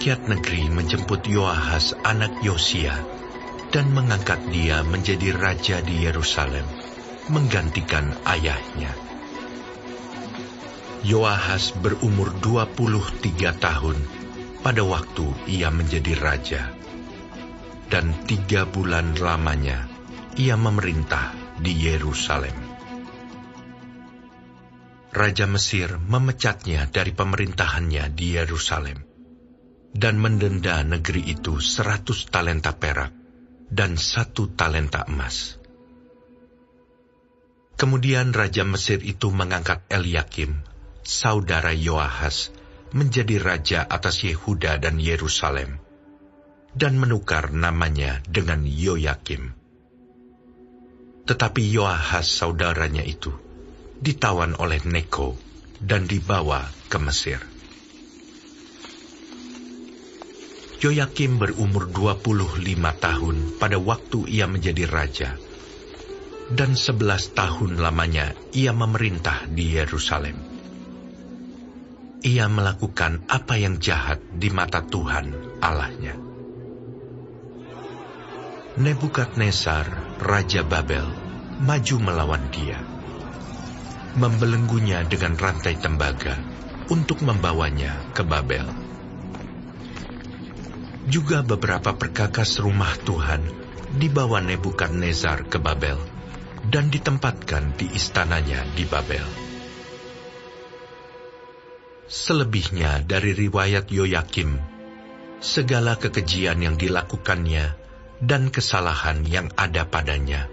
Rakyat negeri menjemput Yoahas anak Yosia dan mengangkat dia menjadi raja di Yerusalem, menggantikan ayahnya. Yoahas berumur 23 tahun pada waktu ia menjadi raja, dan 3 bulan lamanya ia memerintah di Yerusalem. Raja Mesir memecatnya dari pemerintahannya di Yerusalem dan mendenda negeri itu 100 talenta perak dan 1 talenta emas. Kemudian Raja Mesir itu mengangkat Eliakim, saudara Yoahas, menjadi raja atas Yehuda dan Yerusalem, dan menukar namanya dengan Yoyakim. Tetapi Yoahas saudaranya itu ditawan oleh Neko dan dibawa ke Mesir. Yoyakim berumur 25 tahun pada waktu ia menjadi raja, dan 11 tahun lamanya ia memerintah di Yerusalem. Ia melakukan apa yang jahat di mata Tuhan Allahnya. Nebukadnezar, Raja Babel, maju melawan dia, membelenggunya dengan rantai tembaga untuk membawanya ke Babel. Juga beberapa perkakas rumah Tuhan dibawa Nebukadnezar ke Babel dan ditempatkan di istananya di Babel. Selebihnya dari riwayat Yoyakim, segala kekejian yang dilakukannya dan kesalahan yang ada padanya,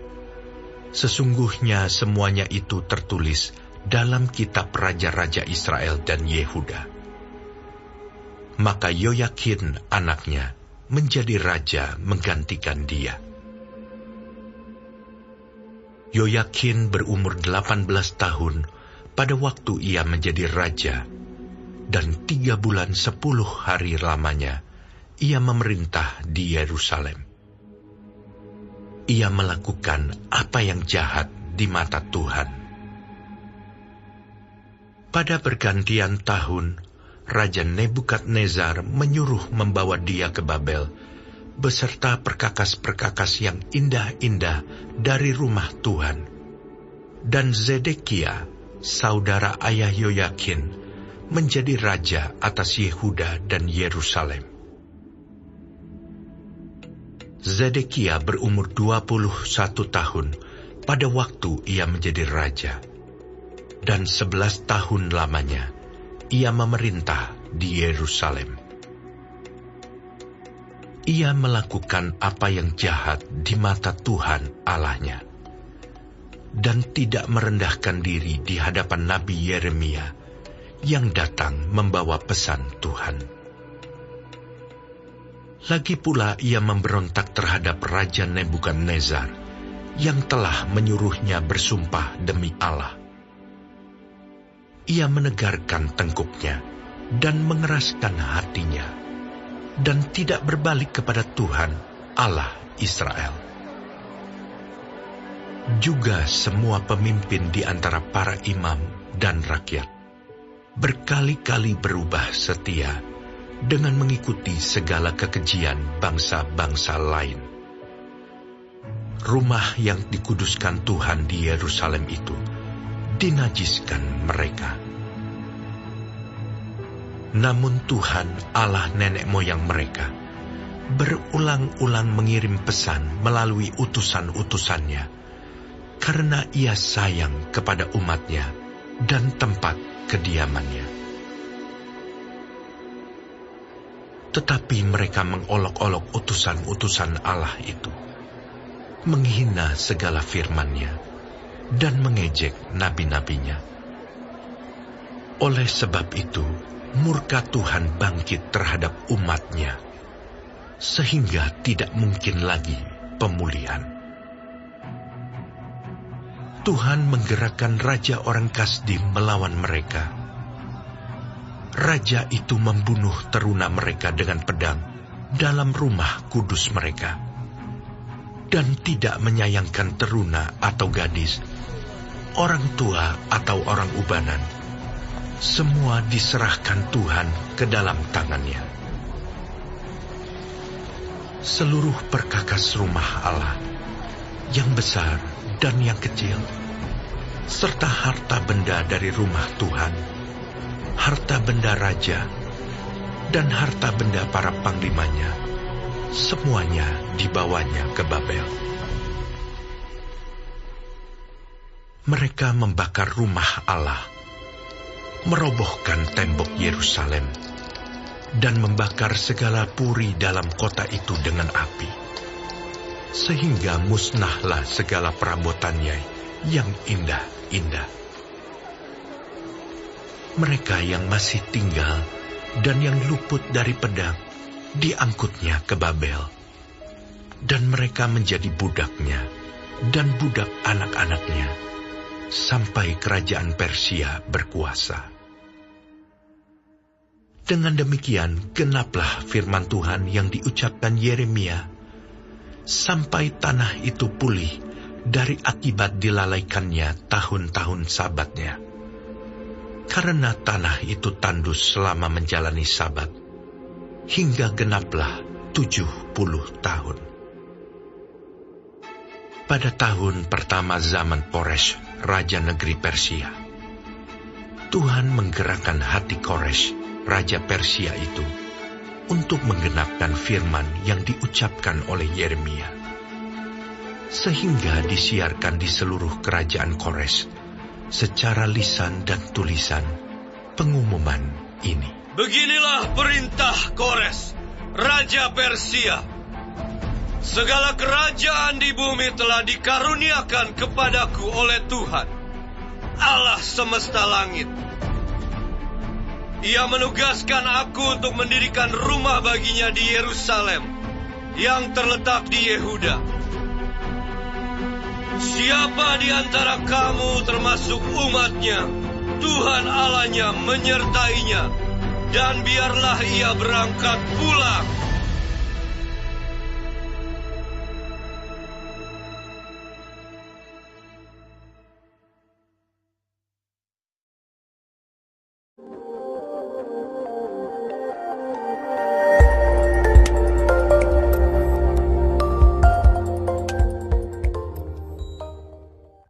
sesungguhnya semuanya itu tertulis dalam kitab Raja-Raja Israel dan Yehuda. Maka Yoyakin anaknya menjadi raja menggantikan dia. Yoyakin berumur 18 tahun pada waktu ia menjadi raja, dan 3 bulan 10 hari lamanya ia memerintah di Yerusalem. Ia melakukan apa yang jahat di mata Tuhan. Pada pergantian tahun, Raja Nebukadnezar menyuruh membawa dia ke Babel, beserta perkakas-perkakas yang indah-indah dari rumah Tuhan. Dan Zedekia, saudara ayah Yoyakin, menjadi raja atas Yehuda dan Yerusalem. Zedekia berumur 21 tahun pada waktu ia menjadi raja, dan 11 tahun lamanya ia memerintah di Yerusalem. Ia melakukan apa yang jahat di mata Tuhan Allahnya, dan tidak merendahkan diri di hadapan Nabi Yeremia yang datang membawa pesan Tuhan. Lagi pula ia memberontak terhadap Raja Nebukadnezar yang telah menyuruhnya bersumpah demi Allah. Ia menegarkan tengkuknya dan mengeraskan hatinya, dan tidak berbalik kepada Tuhan Allah Israel. Juga semua pemimpin di antara para imam dan rakyat berkali-kali berubah setia dengan mengikuti segala kekejian bangsa-bangsa lain. Rumah yang dikuduskan Tuhan di Yerusalem itu dinajiskan mereka. Namun Tuhan Allah nenek moyang mereka berulang-ulang mengirim pesan melalui utusan-utusannya, karena ia sayang kepada umatnya dan tempat kediamannya. Tetapi mereka mengolok-olok utusan-utusan Allah itu, menghina segala firman-Nya, dan mengejek nabi-nabinya. Oleh sebab itu, murka Tuhan bangkit terhadap umat-Nya, sehingga tidak mungkin lagi pemulihan. Tuhan menggerakkan raja orang Kasdim melawan mereka. Raja itu membunuh teruna mereka dengan pedang dalam rumah kudus mereka, dan tidak menyayangkan teruna atau gadis, orang tua atau orang ubanan. Semua diserahkan Tuhan ke dalam tangannya. seluruh perkakas rumah Allah, yang besar dan yang kecil, serta harta benda dari rumah Tuhan, harta benda raja, dan harta benda para panglimanya, semuanya dibawanya ke Babel. Mereka membakar rumah Allah, merobohkan tembok Yerusalem, dan membakar segala puri dalam kota itu dengan api, sehingga musnahlah segala perabotannya yang indah-indah. Mereka yang masih tinggal dan yang luput dari pedang diangkutnya ke Babel, dan mereka menjadi budaknya dan budak anak-anaknya, sampai kerajaan Persia berkuasa. Dengan demikian genaplah firman Tuhan yang diucapkan Yeremia, sampai tanah itu pulih dari akibat dilalaikannya tahun-tahun sabatnya. Karena tanah itu tandus selama menjalani sabat, hingga genaplah 70 tahun. Pada tahun pertama zaman Kores, raja negeri Persia, Tuhan menggerakkan hati Kores, raja Persia itu, untuk menggenapkan firman yang diucapkan oleh Yeremia, sehingga disiarkan di seluruh kerajaan Kores secara lisan dan tulisan pengumuman ini. Beginilah perintah Kores, raja Persia. Segala kerajaan di bumi telah dikaruniakan kepadaku oleh Tuhan, Allah semesta langit. Ia menugaskan aku untuk mendirikan rumah baginya di Yerusalem, yang terletak di Yehuda. Siapa di antara kamu termasuk umatnya, Tuhan Allahnya menyertainya, dan biarlah ia berangkat pulang